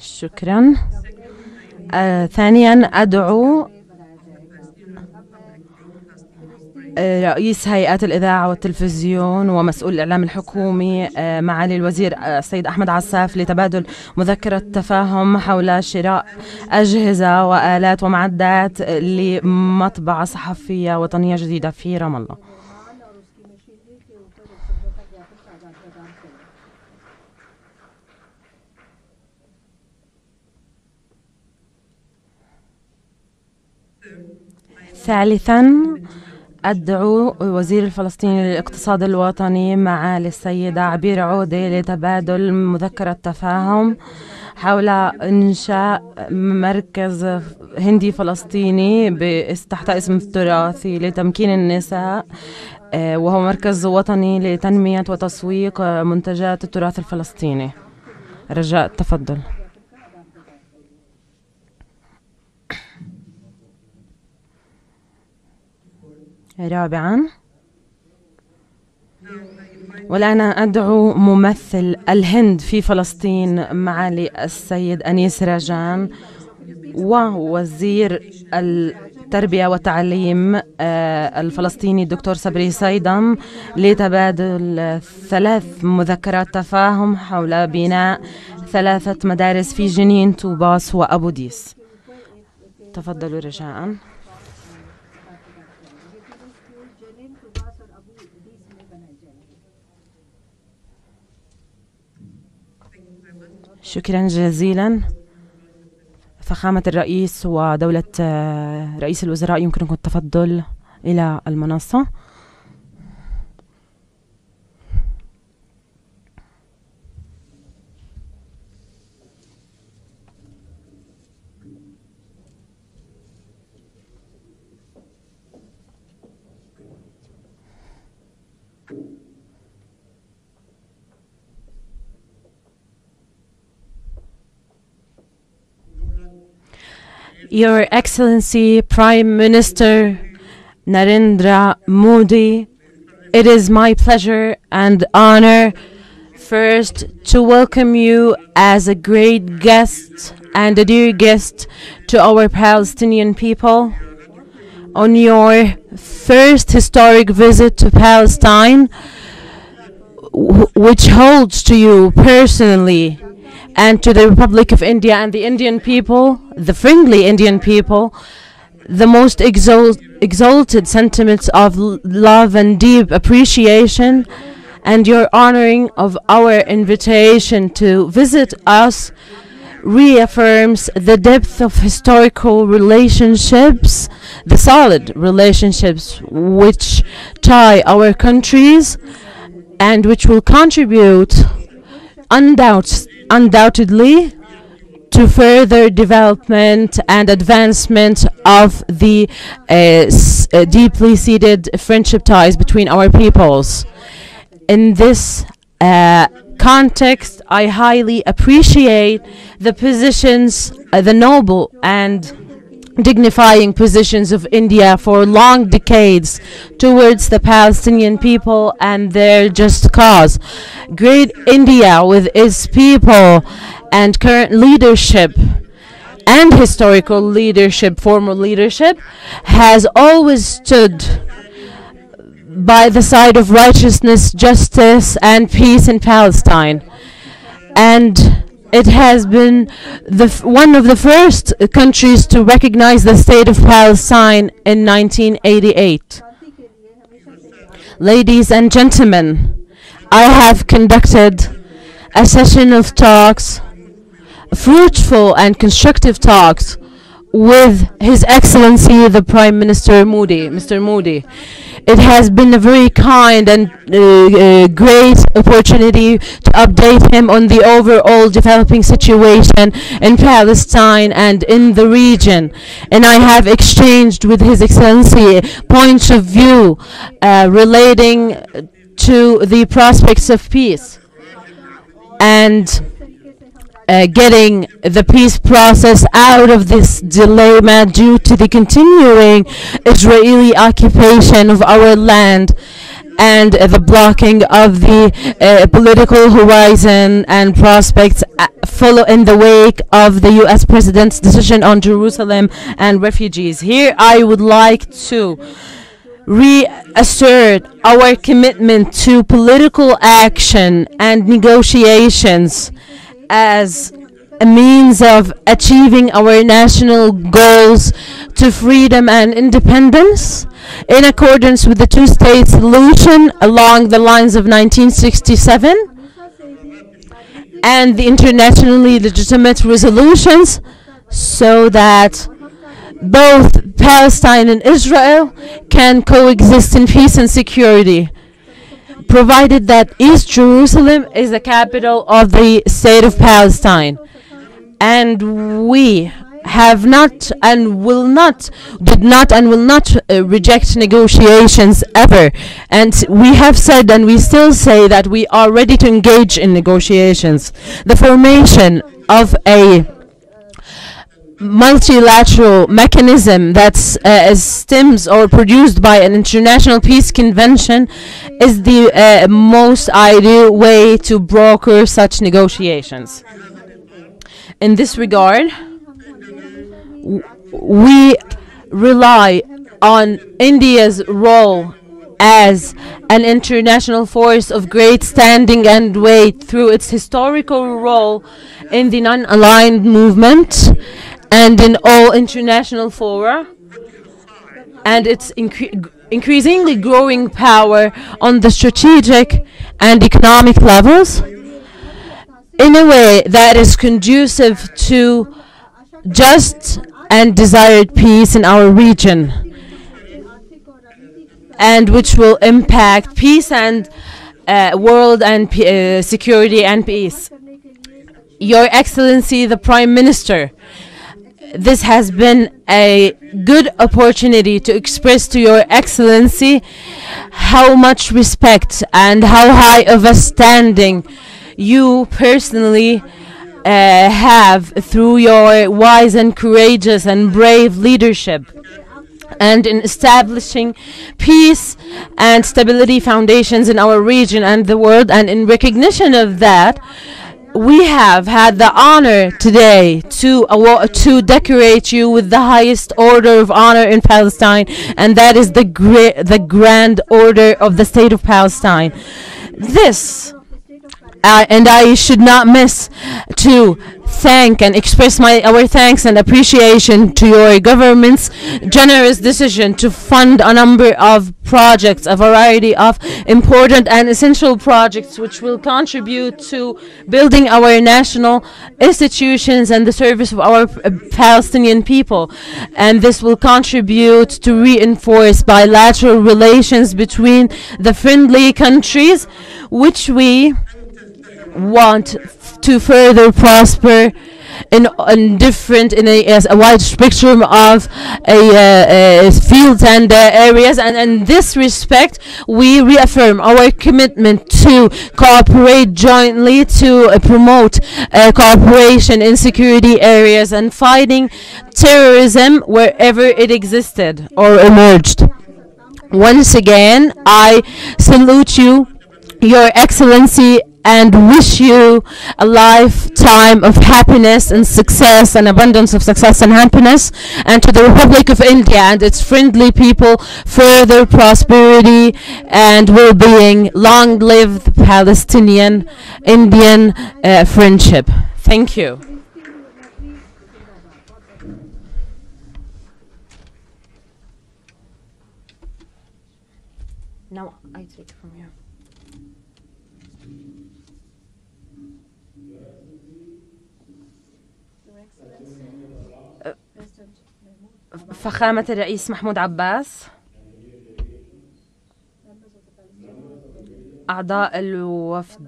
شكرا. ثانيا أدعو رئيس هيئة الإذاعة والتلفزيون ومسؤول الإعلام الحكومي معالي الوزير السيد أحمد عساف لتبادل مذكرة تفاهم حول شراء أجهزة وآلات ومعدات لمطبعة صحفية وطنية جديدة في رام الله. ثالثا أدعو وزير الفلسطيني للاقتصاد الوطني معالي السيدة عبير عودة لتبادل مذكرة تفاهم حول إنشاء مركز هندي فلسطيني تحت اسم التراثي لتمكين النساء، وهو مركز وطني لتنمية وتسويق منتجات التراث الفلسطيني. رجاء التفضل. رابعا والآن أدعو ممثل الهند في فلسطين معالي السيد أنيس راجان ووزير التربية والتعليم الفلسطيني الدكتور صبري صيدم لتبادل 3 مذكرات تفاهم حول بناء 3 مدارس في جنين، طوباس وأبو ديس. تفضلوا رجاء. شكرا جزيلا. فخامة الرئيس ودولة رئيس الوزراء يمكنكم التفضل إلى المنصة. Your Excellency Prime Minister Narendra Modi, it is my pleasure and honor first to welcome you as a great guest and a dear guest to our Palestinian people on your first historic visit to Palestine, which holds to you personally and to the Republic of India and the Indian people, the friendly Indian people, the most exalted sentiments of love and deep appreciation, and your honoring of our invitation to visit us reaffirms the depth of historical relationships, the solid relationships which tie our countries and which will contribute undoubtedly to further development and advancement of the deeply seated friendship ties between our peoples. In this context, I highly appreciate the positions, the noble and dignifying positions of India for long decades towards the Palestinian people and their just cause. Great India, with its people and current leadership and historical leadership, formal leadership, has always stood by the side of righteousness, justice, and peace in Palestine. And it has been one of the first countries to recognize the state of Palestine in 1988. Ladies and gentlemen, I have conducted a session of talks, fruitful and constructive talks, with His Excellency the Prime Minister Modi, Mr. Modi. It has been a very kind and great opportunity to update him on the overall developing situation in Palestine and in the region. And I have exchanged with His Excellency points of view relating to the prospects of peace and getting the peace process out of this dilemma due to the continuing Israeli occupation of our land and the blocking of the political horizon and prospects follow in the wake of the US President's decision on Jerusalem and refugees. Here I would like to reassert our commitment to political action and negotiations as a means of achieving our national goals to freedom and independence in accordance with the two-state solution along the lines of 1967 and the internationally legitimate resolutions, so that both Palestine and Israel can coexist in peace and security, provided that East Jerusalem is the capital of the state of Palestine. And we have not and will not, did not and will not reject negotiations ever. And we have said, and we still say, that we are ready to engage in negotiations. The formation of a multilateral mechanism that stems or produced by an international peace convention is the most ideal way to broker such negotiations. In this regard, we rely on India's role as an international force of great standing and weight through its historical role in the non-aligned movement and in all international fora, and its increasingly growing power on the strategic and economic levels in a way that is conducive to just and desired peace in our region, and which will impact peace and world and security and peace. Your Excellency, the Prime Minister, this has been a good opportunity to express to Your Excellency how much respect and how high of a standing you personally have through your wise and courageous and brave leadership, and in establishing peace and stability foundations in our region and the world. And in recognition of that, we have had the honor today to decorate you with the highest order of honor in Palestine, and that is the Grand Order of the State of Palestine. This and I should not miss to thank and express our thanks and appreciation to your government's generous decision to fund a number of projects, a variety of important and essential projects which will contribute to building our national institutions and the service of our Palestinian people. And this will contribute to reinforce bilateral relations between the friendly countries, which we want to further prosper in a wide spectrum of fields and areas. And in this respect, we reaffirm our commitment to cooperate jointly to promote cooperation in security areas and fighting terrorism wherever it existed or emerged. Once again, I salute you, Your Excellency, and wish you a lifetime of happiness and success and abundance of success and happiness, and to the Republic of India and its friendly people further prosperity and well-being. Long live the Palestinian-Indian friendship. Thank you. Now I take it from here. فخامة الرئيس محمود عباس، أعضاء الوفد